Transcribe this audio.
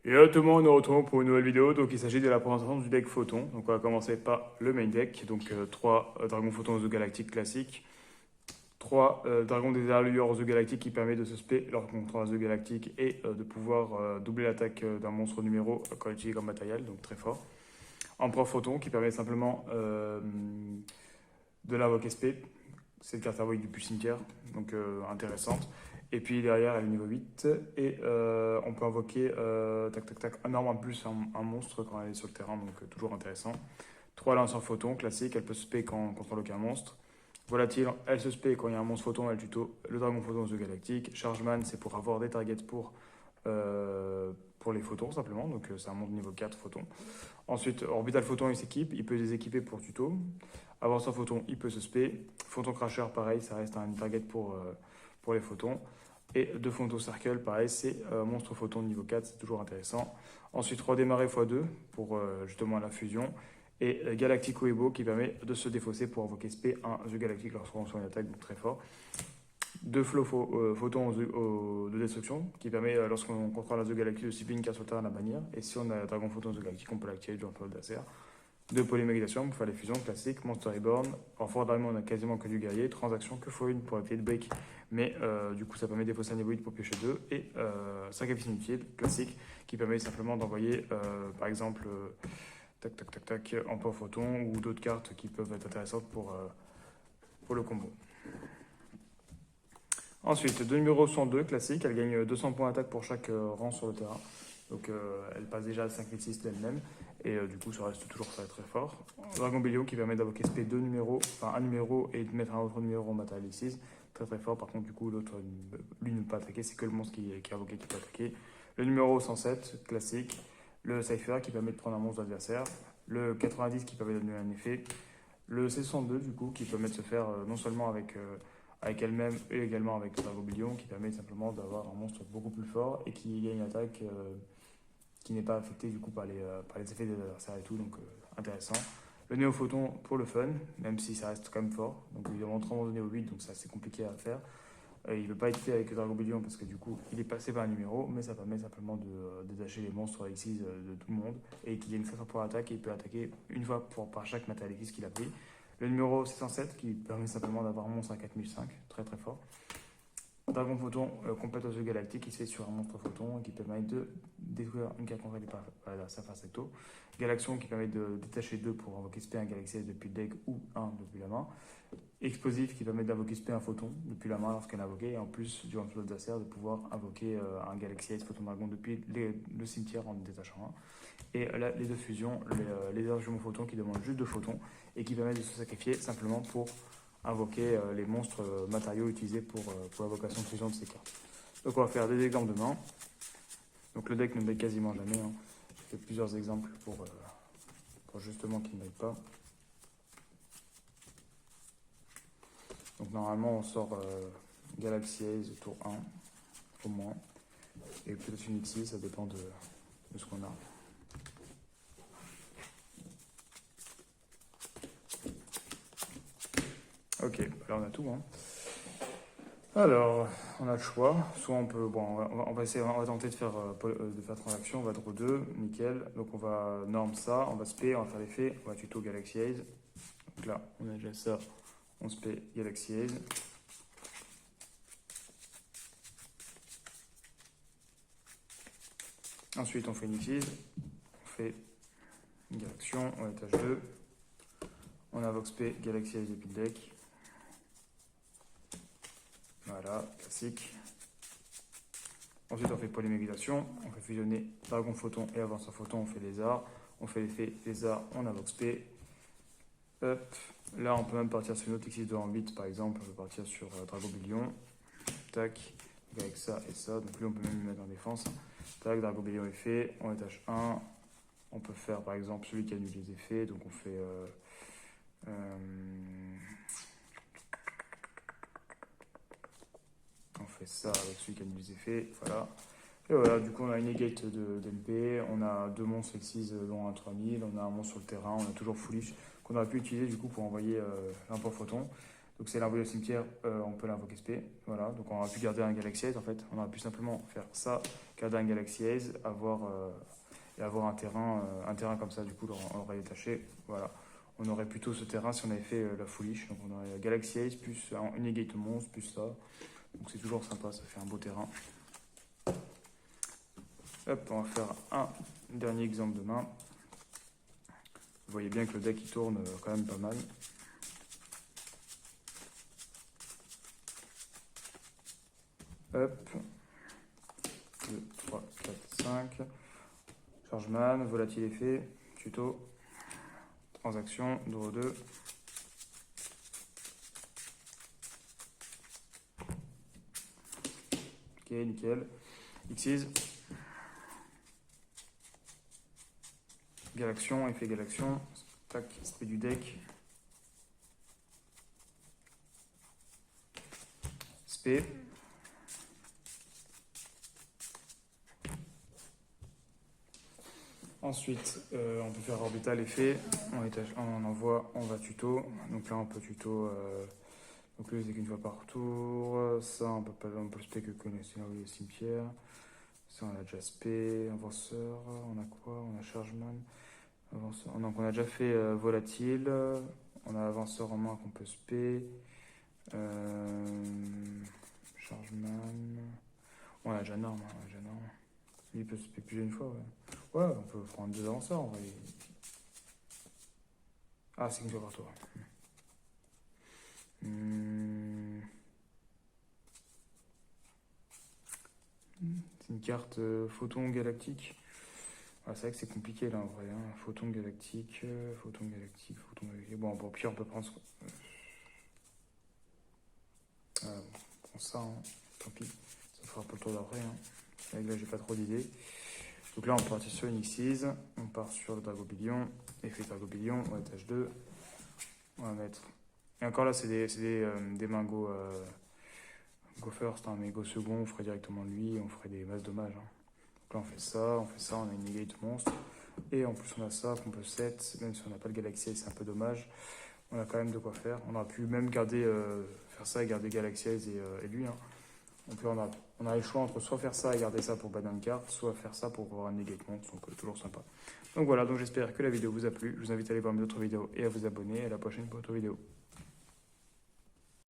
Et là, tout le monde, nous retrouvons pour une nouvelle vidéo. Donc, il s'agit de la présentation du deck Photon. Donc, on va commencer par le main deck. Donc, 3 dragons Photon The Galactic classiques. 3 dragons des allures The Galactic qui permet de se spé lorsqu'on contrôle The Galactic et de pouvoir doubler l'attaque d'un monstre numéro quand utilisé comme matériel. Donc, très fort. Empereur Photon qui permet simplement de l'invoquer spé. C'est une carte invoque du cimetière. Donc, intéressante. Et puis derrière, elle est niveau 8. Et on peut invoquer un arme en plus, un monstre quand elle est sur le terrain, donc toujours intéressant. 3 lanceurs photons, classique, elle peut se spé quand on contrôle aucun monstre. Volatile, elle se spé quand il y a un monstre photon, elle tuto le dragon photon The Galactic. Chargeman, c'est pour avoir des targets pour les photons simplement, donc c'est un monde niveau 4 photons. Ensuite, Orbital Photon, il s'équipe, il peut les équiper pour tuto. Avanceur Photon, il peut se spé. Photon Crasher, pareil, ça reste un target pour les photons. Et 2 Photon Circle, pareil, c'est monstre photon niveau 4, c'est toujours intéressant. Ensuite, redémarrer x2 pour justement la fusion. Et Galactic Weibo qui permet de se défausser pour invoquer spé un The Galactic lorsqu'on reçoit une attaque, donc très fort. 2 photons de destruction qui permet lorsqu'on contrôle la The Galactic de cibler une carte sur le terrain à la bannière. Et si on a un dragon photon The Galactic, on peut l'activer durant le d'adversaire. 2 polymérisation pour faire les fusions classiques, Monster Reborn. En fort d'armée, on a quasiment que du guerrier. Transaction que x1 pour activer de break, mais du coup, ça permet de défausser un niveau 8 pour piocher 2. Et sacrifice inutile, classique, qui permet simplement d'envoyer, par exemple, Empereur Photon ou d'autres cartes qui peuvent être intéressantes pour le combo. Ensuite, 2 numéros 102, classique, elle gagne 200 points d'attaque pour chaque rang sur le terrain. Donc elle passe déjà à 5006 d'elle-même. Et du coup, ça reste toujours très très fort. Dragon Bélio qui permet d'invoquer SP 2 numéros, enfin un numéro et de mettre un autre numéro en matérialise. Très très fort. Par contre, du coup, l'autre, lui ne peut pas attaquer. C'est que le monstre qui est invoqué qui peut attaquer. Le numéro 107, classique. Le Cypher qui permet de prendre un monstre adversaire. Le 90 qui permet de donner un effet. Le C62, du coup, qui permet de se faire non seulement avec elle-même et également avec Dragon Bélio, qui permet simplement d'avoir un monstre beaucoup plus fort et qui gagne une attaque qui n'est pas affecté du coup par les effets des adversaires et tout, donc intéressant. Le néophoton pour le fun, même si ça reste quand même fort, donc il est rentré en néo 8, donc c'est assez compliqué à faire. Il ne peut pas être fait avec Dragon Billion parce que du coup il est passé par un numéro, mais ça permet simplement de détacher les monstres Alexis de tout le monde et qui gagne 500 points d'attaque et il peut attaquer une fois par chaque matériel Alexis qu'il a pris. Le numéro 607 qui permet simplement d'avoir un monstre à 4005, très très fort. Dragon Photon complète The Galactic qui se fait sur un monstre photon et qui permet de détruire une carte contrôlée par l'adversaire face recto. Galaxion qui permet de détacher 2 pour invoquer spé un Galaxy depuis le deck ou 1 depuis la main. Explosif qui permet d'invoquer spé un photon depuis la main lorsqu'elle est invoquée et en plus durant tout l'adversaire de pouvoir invoquer un Galaxy Ace Photon Dragon depuis le cimetière en détachant un. Et là, les 2 fusions, les jumeaux photons qui demandent juste 2 photons et qui permettent de se sacrifier simplement pour invoquer les monstres matériaux utilisés pour l'invocation de fusion de ces cartes. Donc on va faire des exemples de main. Donc le deck ne bug quasiment jamais. Hein. J'ai fait plusieurs exemples pour justement qu'il ne bug pas. Donc normalement on sort Galaxy Ace tour 1 au moins. Et peut-être une X6, ça dépend de ce qu'on a. Ok, là on a tout. Hein. Alors, on a le choix. Soit on peut, bon, on va tenter de faire transaction. On va draw 2, nickel. Donc on va norm ça, on va spé, on va faire l'effet, on va tuto Galaxy Ace. Donc là, on a déjà ça, on spé Galaxy Ace. Ensuite, on fait une utilise, on fait une Galaxion, on étage 2. On invoque spé Galaxy Ace depuis le deck. Voilà, classique. Ensuite, on fait polymérisation, on fait fusionner Dragon Photon et Avanceur Photon, on fait lézard. On fait l'effet lézard, on invoque spé. Hop. Là, on peut même partir sur une autre X de en 8, par exemple. On peut partir sur Dragon Billion. Tac. Donc avec ça et ça. Donc lui, on peut même le mettre en défense. Tac, Dragon Billion est fait. On étage 1. On peut faire, par exemple, celui qui annule les effets. Donc on fait... on fait ça avec celui qui annule les effets. Voilà. Et voilà, du coup, on a une negate d'MP. On a 2 monstres X6 dont un 3000. On a un monstre sur le terrain. On a toujours Foolish qu'on aurait pu utiliser du coup pour envoyer l'emploi photon. Donc c'est l'envoyer au cimetière, on peut l'invoquer SP. Voilà, donc on aurait pu garder un Galaxy Ace en fait. On aurait pu simplement faire ça, garder un Galaxy Ace, et avoir un terrain comme ça, du coup on l'aurait détaché. Voilà. On aurait plutôt ce terrain si on avait fait la Foolish. Donc on aurait Galaxy Ace plus un Unigate Monstre plus ça. Donc c'est toujours sympa, ça fait un beau terrain. Hop, on va faire un dernier exemple de main. Vous voyez bien que le deck il tourne quand même pas mal. Hop. 2, 3, 4, 5. Chargeman, volatile effet, tuto, transaction, draw 2. Ok, nickel. Xyz. Galaction, effet Galaction. Tac, spé du deck. Spé. Ensuite, on peut faire orbital effet. On envoie, on va tuto. Donc là, on peut tuto. Donc là, c'est qu'une fois par tour. Ça, on peut le spé que connaissez le cimetière. Ça, on a déjà spé. Avanceur. On a quoi? On a chargeman. Avanceur. Donc, on a déjà fait volatile. On a avanceur en main qu'on peut spé. Chargeman. On a déjà norme. Lui, il peut spé plus d'une fois. Ouais, on peut prendre 2 avanceurs en vrai. Ah, c'est qu'une fois par tour. C'est une carte photon galactique. Ah, c'est vrai que c'est compliqué là en vrai. Hein. Photon galactique. Bon, pour pire, on peut prendre. On prend ça, hein. Tant pis. Ça fera pas le tour d'après. Hein. Là, j'ai pas trop d'idées. Donc là, on part sur une Xyz. On part sur le Dragobmillion. Effet Dragobmillion. On va étage 2. On va mettre. Et encore là, c'est des mains go first, hein, mais go second, on ferait directement lui, on ferait des masses dommages. Hein. Donc là, on fait ça, on a une negate monstre. Et en plus, on a ça qu'on peut set, même si on n'a pas le Galaxy Ace, c'est un peu dommage. On a quand même de quoi faire. On aurait pu même garder, faire ça et garder Galaxy Ace et lui. Hein. Donc là, on a le choix entre soit faire ça et garder ça pour banner une carte, soit faire ça pour avoir un negate monstre, donc toujours sympa. Donc voilà, donc j'espère que la vidéo vous a plu. Je vous invite à aller voir mes autres vidéos et à vous abonner. À la prochaine pour d'autres vidéos.